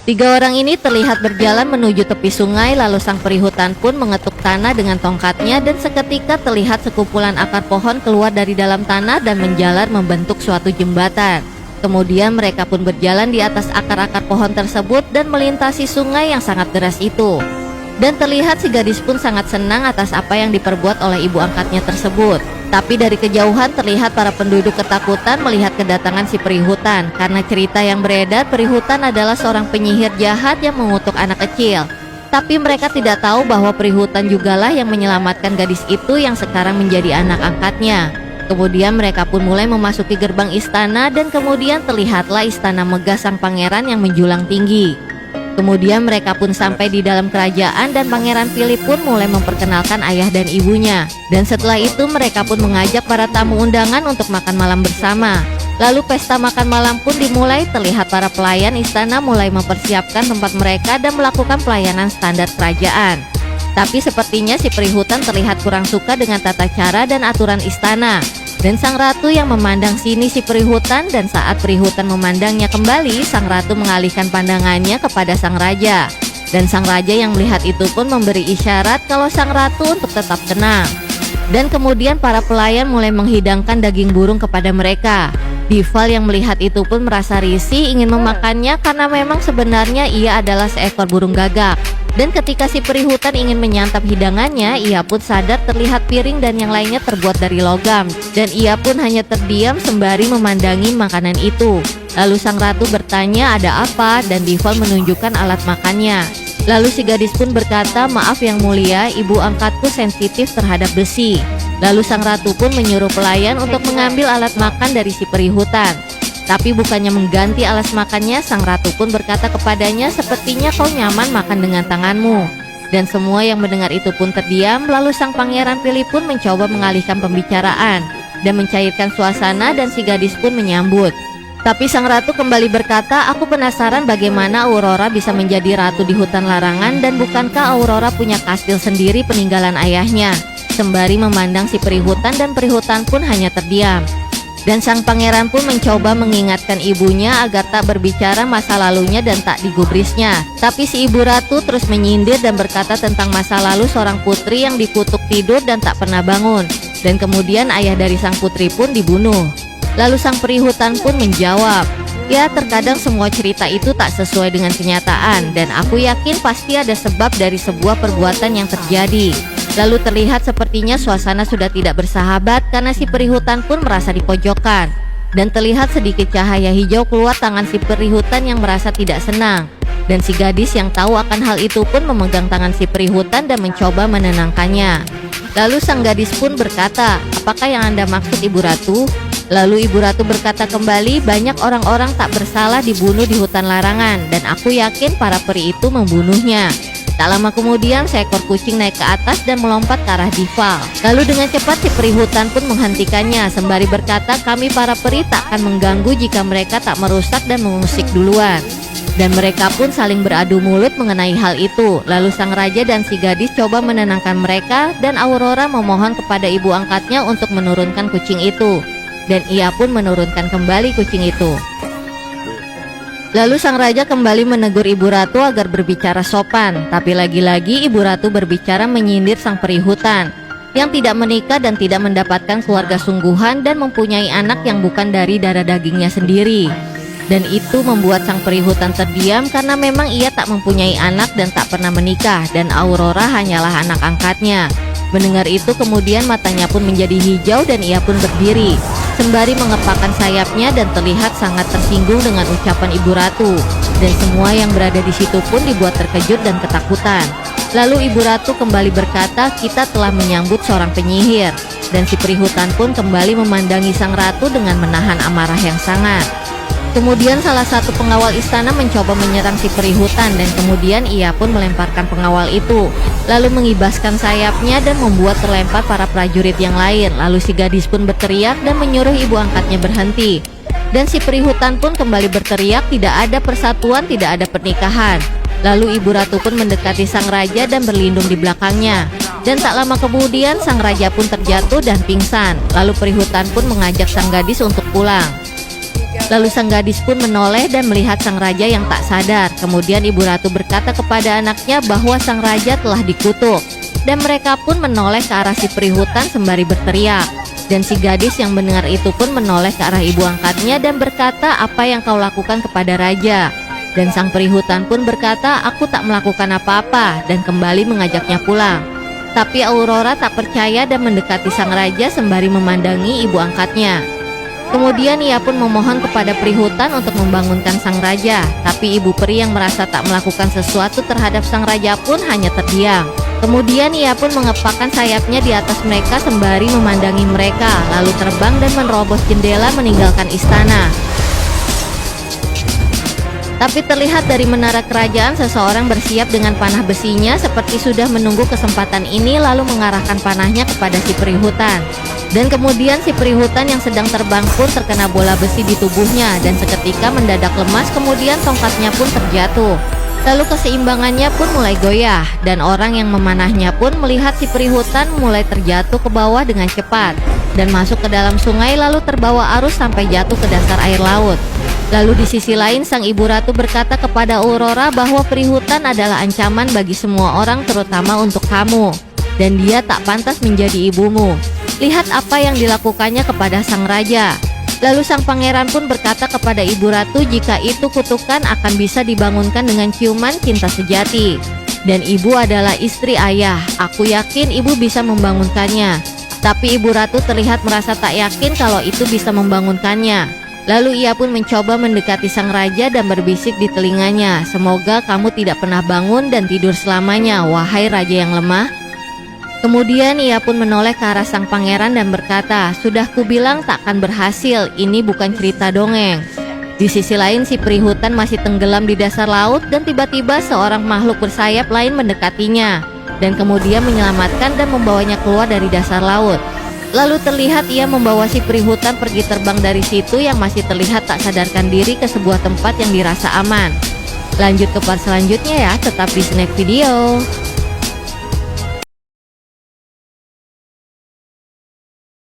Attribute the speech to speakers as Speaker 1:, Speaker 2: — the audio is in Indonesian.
Speaker 1: Tiga orang ini terlihat berjalan menuju tepi sungai, lalu sang perihutan pun mengetuk tanah dengan tongkatnya dan seketika terlihat sekumpulan akar pohon keluar dari dalam tanah dan menjalar membentuk suatu jembatan. Kemudian mereka pun berjalan di atas akar-akar pohon tersebut dan melintasi sungai yang sangat deras itu. Dan terlihat si gadis pun sangat senang atas apa yang diperbuat oleh ibu angkatnya tersebut. Tapi dari kejauhan terlihat para penduduk ketakutan melihat kedatangan si perihutan, karena cerita yang beredar perihutan adalah seorang penyihir jahat yang mengutuk anak kecil. Tapi mereka tidak tahu bahwa perihutan jugalah yang menyelamatkan gadis itu yang sekarang menjadi anak angkatnya. Kemudian mereka pun mulai memasuki gerbang istana dan kemudian terlihatlah istana megah sang pangeran yang menjulang tinggi. Kemudian mereka pun sampai di dalam kerajaan dan Pangeran Philip pun mulai memperkenalkan ayah dan ibunya. Dan setelah itu mereka pun mengajak para tamu undangan untuk makan malam bersama. Lalu pesta makan malam pun dimulai, terlihat para pelayan istana mulai mempersiapkan tempat mereka dan melakukan pelayanan standar kerajaan. Tapi sepertinya si perihutan terlihat kurang suka dengan tata cara dan aturan istana. Dan sang ratu yang memandang sini si perihutan, dan saat perihutan memandangnya kembali, sang ratu mengalihkan pandangannya kepada sang raja. Dan sang raja yang melihat itu pun memberi isyarat kalau sang ratu untuk tetap tenang. Dan kemudian para pelayan mulai menghidangkan daging burung kepada mereka. Dival yang melihat itu pun merasa risih ingin memakannya karena memang sebenarnya ia adalah seekor burung gagak. Dan ketika si perihutan ingin menyantap hidangannya, ia pun sadar terlihat piring dan yang lainnya terbuat dari logam. Dan ia pun hanya terdiam sembari memandangi makanan itu. Lalu sang ratu bertanya ada apa, dan Dival menunjukkan alat makannya. Lalu si gadis pun berkata, maaf yang mulia, ibu angkatku sensitif terhadap besi. Lalu sang ratu pun menyuruh pelayan untuk mengambil alat makan dari si perihutan. Tapi bukannya mengganti alas makannya, sang ratu pun berkata kepadanya, sepertinya kau nyaman makan dengan tanganmu. Dan semua yang mendengar itu pun terdiam. Lalu sang pangeran Philip pun mencoba mengalihkan pembicaraan dan mencairkan suasana, dan si gadis pun menyambut. Tapi sang ratu kembali berkata, aku penasaran bagaimana Aurora bisa menjadi ratu di hutan larangan, dan bukankah Aurora punya kastil sendiri peninggalan ayahnya? Sembari memandang si perihutan, dan perihutan pun hanya terdiam. Dan sang pangeran pun mencoba mengingatkan ibunya agar tak berbicara masa lalunya dan tak digubrisnya. Tapi si ibu ratu terus menyindir dan berkata tentang masa lalu seorang putri yang dikutuk tidur dan tak pernah bangun. Dan kemudian ayah dari sang putri pun dibunuh. Lalu sang perihutan pun menjawab, ya terkadang semua cerita itu tak sesuai dengan kenyataan, dan aku yakin pasti ada sebab dari sebuah perbuatan yang terjadi. Lalu terlihat sepertinya suasana sudah tidak bersahabat karena si perihutan pun merasa dipojokkan. Dan terlihat sedikit cahaya hijau keluar tangan si perihutan yang merasa tidak senang. Dan si gadis yang tahu akan hal itu pun memegang tangan si perihutan dan mencoba menenangkannya. Lalu sang gadis pun berkata, apakah yang Anda maksud ibu ratu? Lalu ibu ratu berkata kembali, banyak orang-orang tak bersalah dibunuh di hutan larangan, dan aku yakin para peri itu membunuhnya. Tak lama kemudian seekor kucing naik ke atas dan melompat ke arah Dival. Lalu dengan cepat si perihutan pun menghentikannya sembari berkata, kami para peri tak akan mengganggu jika mereka tak merusak dan mengusik duluan. Dan mereka pun saling beradu mulut mengenai hal itu. Lalu sang raja dan si gadis coba menenangkan mereka, dan Aurora memohon kepada ibu angkatnya untuk menurunkan kucing itu. Dan ia pun menurunkan kembali kucing itu. Lalu sang raja kembali menegur ibu ratu agar berbicara sopan. Tapi lagi-lagi ibu ratu berbicara menyindir sang perihutan yang tidak menikah dan tidak mendapatkan keluarga sungguhan dan mempunyai anak yang bukan dari darah dagingnya sendiri. Dan itu membuat sang perihutan terdiam karena memang ia tak mempunyai anak dan tak pernah menikah, dan Aurora hanyalah anak angkatnya. Mendengar itu kemudian matanya pun menjadi hijau dan ia pun berdiri sembari mengepakkan sayapnya dan terlihat sangat tersinggung dengan ucapan ibu ratu. Dan semua yang berada di situ pun dibuat terkejut dan ketakutan. Lalu ibu ratu kembali berkata, kita telah menyambut seorang penyihir. Dan si perihutan pun kembali memandangi sang ratu dengan menahan amarah yang sangat. Kemudian salah satu pengawal istana mencoba menyerang si perihutan, dan kemudian ia pun melemparkan pengawal itu, lalu mengibaskan sayapnya dan membuat terlempar para prajurit yang lain. Lalu si gadis pun berteriak dan menyuruh ibu angkatnya berhenti. Dan si perihutan pun kembali berteriak, tidak ada persatuan, tidak ada pernikahan. Lalu ibu ratu pun mendekati sang raja dan berlindung di belakangnya. Dan tak lama kemudian sang raja pun terjatuh dan pingsan. Lalu perihutan pun mengajak sang gadis untuk pulang. Lalu sang gadis pun menoleh dan melihat sang raja yang tak sadar. Kemudian ibu ratu berkata kepada anaknya bahwa sang raja telah dikutuk. Dan mereka pun menoleh ke arah si peri hutan sembari berteriak. Dan si gadis yang mendengar itu pun menoleh ke arah ibu angkatnya dan berkata, "Apa yang kau lakukan kepada raja?" Dan sang peri hutan pun berkata, "Aku tak melakukan apa-apa," dan kembali mengajaknya pulang. Tapi Aurora tak percaya dan mendekati sang raja sembari memandangi ibu angkatnya. Kemudian ia pun memohon kepada peri hutan untuk membangunkan sang raja. Tapi ibu peri yang merasa tak melakukan sesuatu terhadap sang raja pun hanya terdiam. Kemudian ia pun mengepakkan sayapnya di atas mereka sembari memandangi mereka, lalu terbang dan menerobos jendela meninggalkan istana. Tapi terlihat dari menara kerajaan seseorang bersiap dengan panah besinya seperti sudah menunggu kesempatan ini, lalu mengarahkan panahnya kepada si peri hutan. Dan kemudian si peri hutan yang sedang terbang pun terkena bola besi di tubuhnya dan seketika mendadak lemas, kemudian tongkatnya pun terjatuh. Lalu keseimbangannya pun mulai goyah dan orang yang memanahnya pun melihat si peri hutan mulai terjatuh ke bawah dengan cepat dan masuk ke dalam sungai, lalu terbawa arus sampai jatuh ke dasar air laut. Lalu di sisi lain sang ibu ratu berkata kepada Aurora bahwa peri hutan adalah ancaman bagi semua orang, terutama untuk kamu, dan dia tak pantas menjadi ibumu. Lihat apa yang dilakukannya kepada sang raja. Lalu sang pangeran pun berkata kepada ibu ratu jika itu kutukan akan bisa dibangunkan dengan ciuman cinta sejati. Dan ibu adalah istri ayah, aku yakin ibu bisa membangunkannya. Tapi ibu ratu terlihat merasa tak yakin kalau itu bisa membangunkannya. Lalu ia pun mencoba mendekati sang raja dan berbisik di telinganya, "Semoga kamu tidak pernah bangun dan tidur selamanya, wahai raja yang lemah." Kemudian ia pun menoleh ke arah sang pangeran dan berkata, "Sudah kubilang takkan berhasil, ini bukan cerita dongeng." Di sisi lain si peri hutan masih tenggelam di dasar laut dan tiba-tiba seorang makhluk bersayap lain mendekatinya dan kemudian menyelamatkan dan membawanya keluar dari dasar laut. Lalu terlihat ia membawa si peri hutan pergi terbang dari situ yang masih terlihat tak sadarkan diri ke sebuah tempat yang dirasa aman. Lanjut ke part selanjutnya ya, tetap di Snack Video.